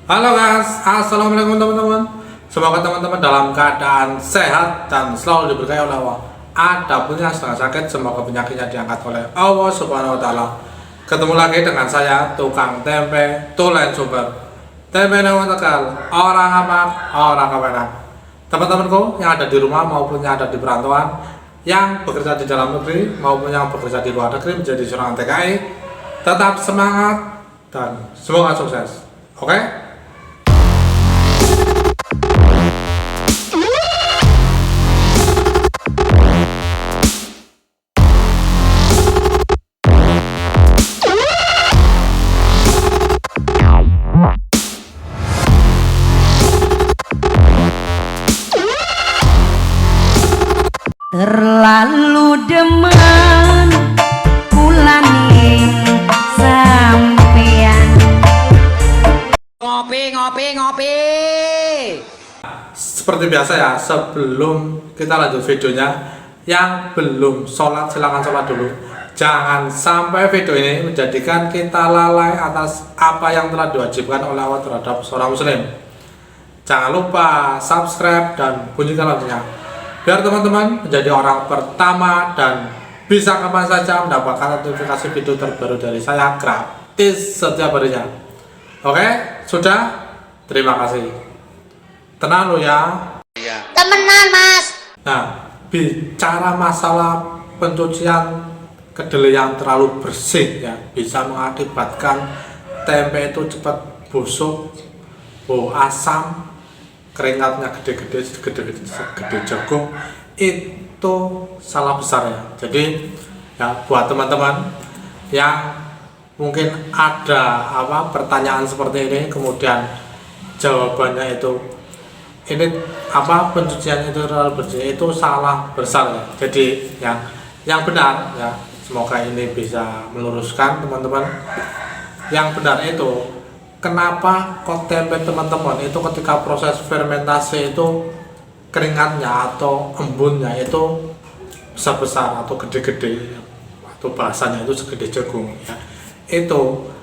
Halo guys, assalamualaikum teman-teman. Semoga teman-teman dalam keadaan sehat dan selalu diberkahi oleh Allah. Adapun yang sedang sakit, semoga penyakitnya diangkat oleh Allah Subhanahu Wa Taala. Ketemu lagi dengan saya, tukang tempe Tulen Sumber. Tempe Nawang Tegal, orang apa? Orang kepenak. Teman-temanku yang ada di rumah maupun yang ada di perantauan, yang bekerja di dalam negeri maupun yang bekerja di luar negeri menjadi seorang TKI, tetap semangat dan semoga sukses. Oke? Terlalu demen pulaning sampean. Ngopi. Seperti biasa ya, sebelum kita lanjut videonya, yang belum sholat silahkan sholat dulu. Jangan sampai video ini menjadikan kita lalai atas apa yang telah diwajibkan oleh Allah terhadap seorang muslim. Jangan lupa subscribe dan bunyikan loncengnya, biar teman-teman menjadi orang pertama dan bisa kapan saja mendapatkan notifikasi video terbaru dari saya gratis setiap harinya. Oke, sudah? Terima kasih. Tenang lo ya. Temenan mas. Nah, bicara masalah pencucian kedelai yang terlalu bersih ya, bisa mengakibatkan tempe itu cepat busuk, bau asam, keringatnya gede jagung. Itu salah besar ya. Jadi ya, buat teman-teman yang mungkin ada pertanyaan seperti ini, kemudian jawabannya itu ini pencucian itu terlalu bersih, itu salah besar ya. Jadi yang benar ya, semoga ini bisa meluruskan teman-teman. Yang benar itu, kenapa kok tempe teman-teman itu ketika proses fermentasi itu keringatnya atau embunnya itu besar-besar atau gede-gede, atau bahasanya itu segede jagung ya. Itu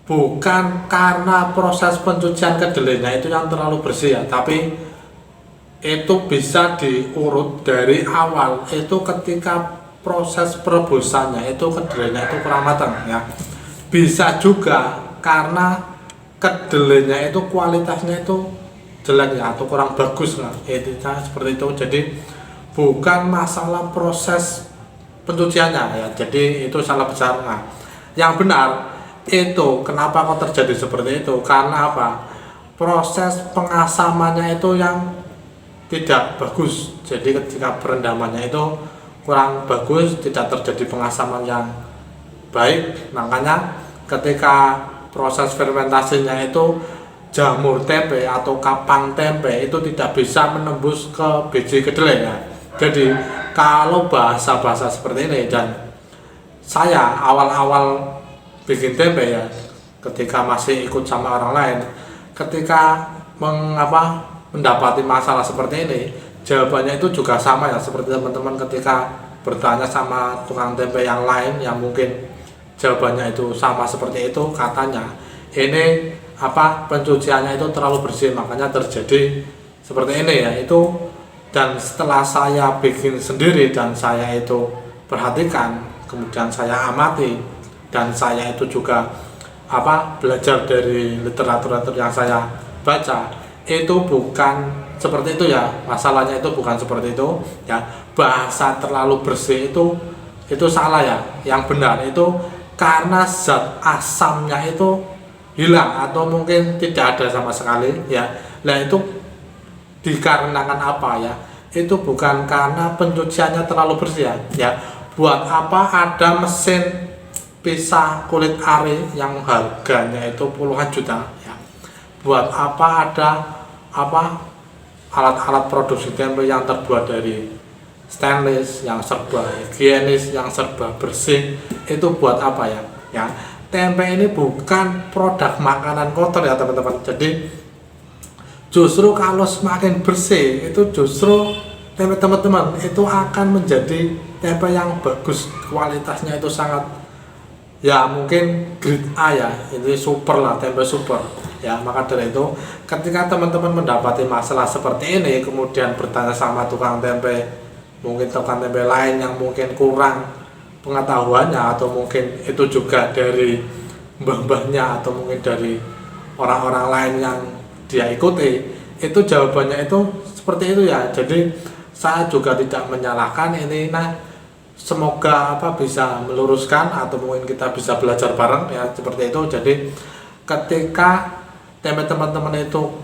bukan karena proses pencucian kedelainya itu yang terlalu bersih ya, tapi itu bisa diurut dari awal. Itu ketika proses perebusannya itu kedelainya itu kurang matang ya. Bisa juga karena kedelainya itu kualitasnya itu jelek ya, atau kurang bagus lah, itu seperti itu. Jadi bukan masalah proses pencuciannya ya, jadi itu salah besar. Nah, yang benar itu kenapa kok terjadi seperti itu, karena proses pengasamannya itu yang tidak bagus. Jadi ketika perendamannya itu kurang bagus, tidak terjadi pengasaman yang baik. Makanya ketika proses fermentasinya itu jamur tempe atau kapang tempe itu tidak bisa menembus ke biji kedelai ya. Jadi kalau bahasa-bahasa seperti ini, dan saya awal-awal bikin tempe ya, ketika masih ikut sama orang lain, ketika mendapati masalah seperti ini, jawabannya itu juga sama ya, seperti teman-teman ketika bertanya sama tukang tempe yang lain yang mungkin jawabannya itu sama seperti itu. Katanya ini pencuciannya itu terlalu bersih, makanya terjadi seperti ini ya. Itu, dan setelah saya bikin sendiri dan saya itu perhatikan, kemudian saya amati, dan saya itu juga belajar dari literatur yang saya baca, itu bukan seperti itu ya. Masalahnya itu bukan seperti itu ya. Bahasa terlalu bersih itu salah ya. Yang benar itu karena zat asamnya itu hilang atau mungkin tidak ada sama sekali ya. Nah, itu dikarenakan ya? Itu bukan karena pencuciannya terlalu bersih ya. Buat apa ada mesin pisah kulit ari yang harganya itu puluhan juta ya? Buat apa ada alat-alat produksi tempe yang terbuat dari stainless yang serba higienis, yang serba bersih? Itu buat apa ya? Tempe ini bukan produk makanan kotor ya teman-teman. Jadi justru kalau semakin bersih, itu justru tempe teman-teman itu akan menjadi tempe yang bagus, kualitasnya itu sangat ya mungkin grade A ya, ini super lah, tempe super ya. Maka dari itu ketika teman-teman mendapati masalah seperti ini kemudian bertanya sama tukang tempe, mungkin tukang tempe lain yang mungkin kurang pengetahuannya, atau mungkin itu juga dari mbah-mbahnya atau mungkin dari orang-orang lain yang dia ikuti, itu jawabannya itu seperti itu ya. Jadi saya juga tidak menyalahkan ini. Nah, semoga bisa meluruskan atau mungkin kita bisa belajar bareng ya, seperti itu. Jadi ketika tempe teman-teman itu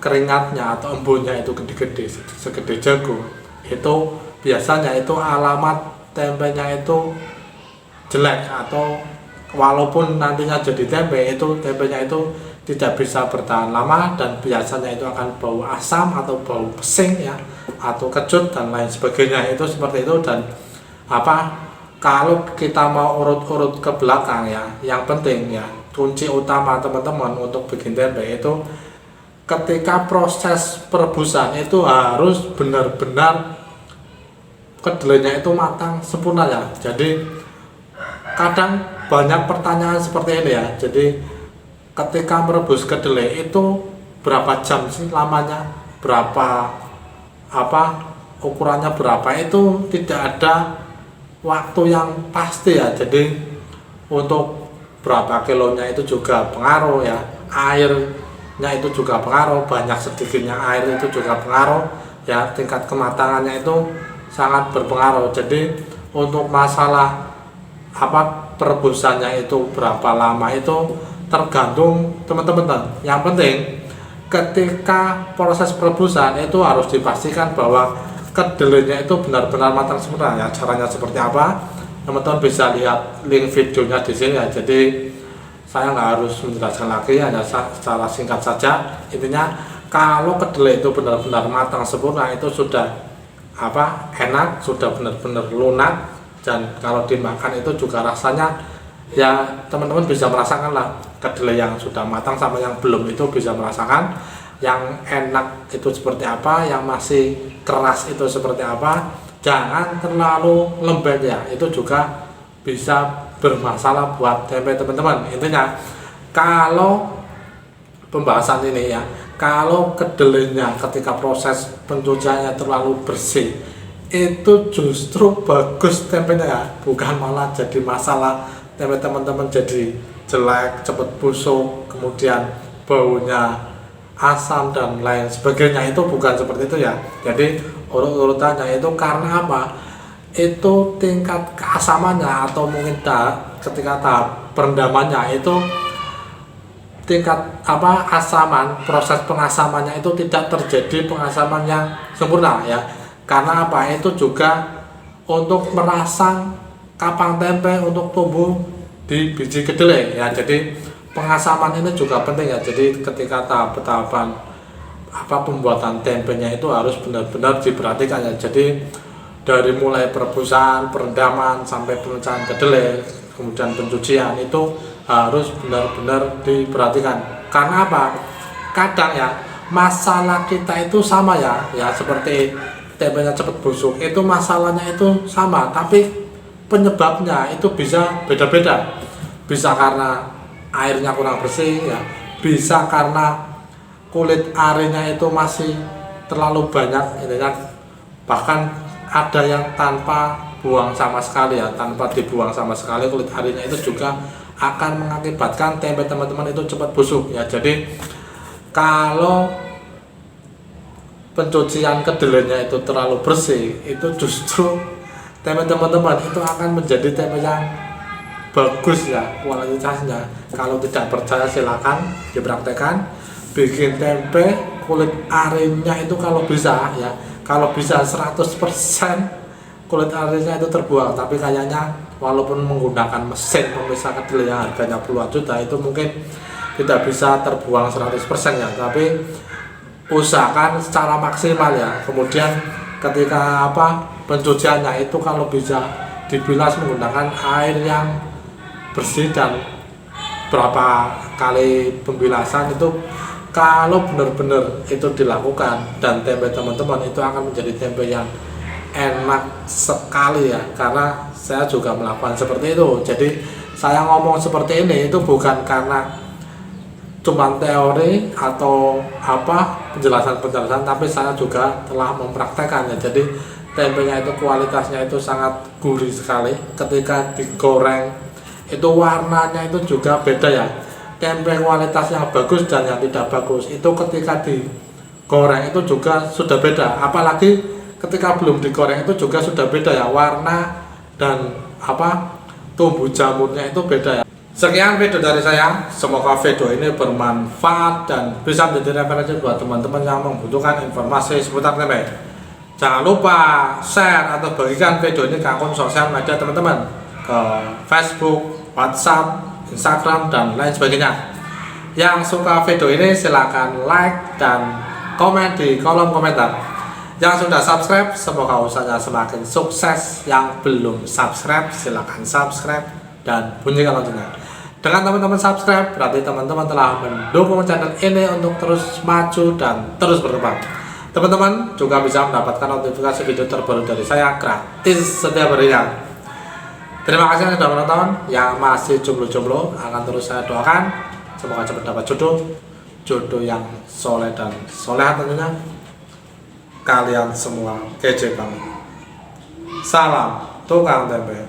keringatnya atau embunnya itu gede-gede segede jagung, itu biasanya itu alamat tempenya itu jelek, atau walaupun nantinya jadi tempe, itu tempenya itu tidak bisa bertahan lama dan biasanya itu akan bau asam atau bau pesing ya, atau kecut dan lain sebagainya. Itu seperti itu. Dan kalau kita mau urut-urut ke belakang ya, yang penting ya, kunci utama teman-teman untuk bikin tempe itu ketika proses perebusan itu harus benar-benar kedelainya itu matang sempurna ya. Jadi kadang banyak pertanyaan seperti ini ya. Jadi ketika merebus kedelai itu berapa jam sih lamanya, berapa ukurannya berapa, itu tidak ada waktu yang pasti ya. Jadi untuk berapa kilonya itu juga pengaruh ya, airnya itu juga pengaruh, banyak sedikitnya air itu juga pengaruh ya, tingkat kematangannya itu sangat berpengaruh. Jadi untuk masalah perebusannya itu berapa lama itu tergantung teman-teman. Yang penting ketika proses perebusan itu harus dipastikan bahwa kedelainya itu benar-benar matang sempurna ya. Caranya seperti apa? Teman-teman bisa lihat link videonya di sini ya. Jadi saya nggak harus menjelaskan lagi, hanya secara singkat saja. Intinya kalau kedelai itu benar-benar matang sempurna itu sudah enak, sudah benar-benar lunak, dan kalau dimakan itu juga rasanya ya teman-teman bisa merasakan lah, kedelai yang sudah matang sama yang belum itu bisa merasakan yang enak itu seperti apa, yang masih keras itu seperti apa. Jangan terlalu lembek ya, itu juga bisa bermasalah buat tempe teman-teman. Intinya kalau pembahasan ini ya, kalau kedelainya ketika proses pencuciannya terlalu bersih itu justru bagus tempenya ya, bukan malah jadi masalah tempe teman-teman jadi jelek, cepat busuk, kemudian baunya asam dan lain sebagainya. Itu bukan seperti itu ya. Jadi urut-urutannya itu karena apa? Itu tingkat keasamannya atau mungkin ketika tahap perendamannya itu tingkat asaman, proses pengasamannya itu tidak terjadi pengasaman yang sempurna ya. Karena apa? Itu juga untuk merangsang kapang tempe untuk tumbuh di biji kedelai ya. Jadi pengasaman ini juga penting ya. Jadi ketika tahapan pembuatan tempenya itu harus benar-benar diperhatikan ya. Jadi dari mulai perebusan, perendaman sampai pemecahan kedelai, kemudian pencucian itu harus benar-benar diperhatikan. Karena apa? Kadang ya masalah kita itu sama ya, seperti tempenya cepat busuk itu masalahnya itu sama, tapi penyebabnya itu bisa beda-beda. Bisa karena airnya kurang bersih ya, bisa karena kulit arinya itu masih terlalu banyak ini kan. Bahkan ada yang tanpa buang sama sekali ya, tanpa dibuang sama sekali kulit arinya itu juga akan mengakibatkan tempe teman-teman itu cepat busuk ya. Jadi kalau pencucian kedelainya itu terlalu bersih, itu justru tempe teman-teman itu akan menjadi tempe yang bagus ya kualitasnya. Kalau tidak percaya silakan dipraktekkan, bikin tempe kulit arinya itu kalau bisa ya, kalau bisa 100% kulit arinya itu terbuang. Tapi kayaknya walaupun menggunakan mesin pemisah kedelai yang harganya puluhan juta itu mungkin tidak bisa terbuang 100% ya, tapi usahakan secara maksimal ya. Kemudian ketika pencuciannya itu kalau bisa dibilas menggunakan air yang bersih, dan berapa kali pembilasan itu kalau benar-benar itu dilakukan, dan tempe teman-teman itu akan menjadi tempe yang enak enak sekali ya, karena saya juga melakukan seperti itu. Jadi saya ngomong seperti ini itu bukan karena cuma teori atau apa penjelasan-penjelasan, tapi saya juga telah mempraktekannya. Jadi tempenya itu kualitasnya itu sangat gurih sekali. Ketika digoreng itu warnanya itu juga beda ya. Tempe kualitas yang bagus dan yang tidak bagus itu ketika digoreng itu juga sudah beda. Apalagi ketika belum digoreng itu juga sudah beda ya, warna dan tumbuh jamurnya itu beda ya. Sekian video dari saya, semoga video ini bermanfaat dan bisa menjadi referensi buat teman-teman yang membutuhkan informasi seputar tempe. Jangan lupa share atau bagikan video ini ke akun sosial media teman-teman, ke Facebook, WhatsApp, Instagram, dan lain sebagainya. Yang suka video ini silahkan like dan komen di kolom komentar. Yang sudah subscribe, semoga usahanya semakin sukses. Yang belum subscribe, silahkan subscribe dan bunyikan loncengnya. Dengan teman-teman subscribe, berarti teman-teman telah mendukung channel ini untuk terus maju dan terus berkembang. Teman-teman juga bisa mendapatkan notifikasi video terbaru dari saya gratis setiap harinya. Terima kasih yang sudah menonton. Yang masih jomblo-jomblo akan terus saya doakan, semoga cepat dapat jodoh yang soleh dan soleha tentunya. Kalian semua kece banget. Salam tukang tempe.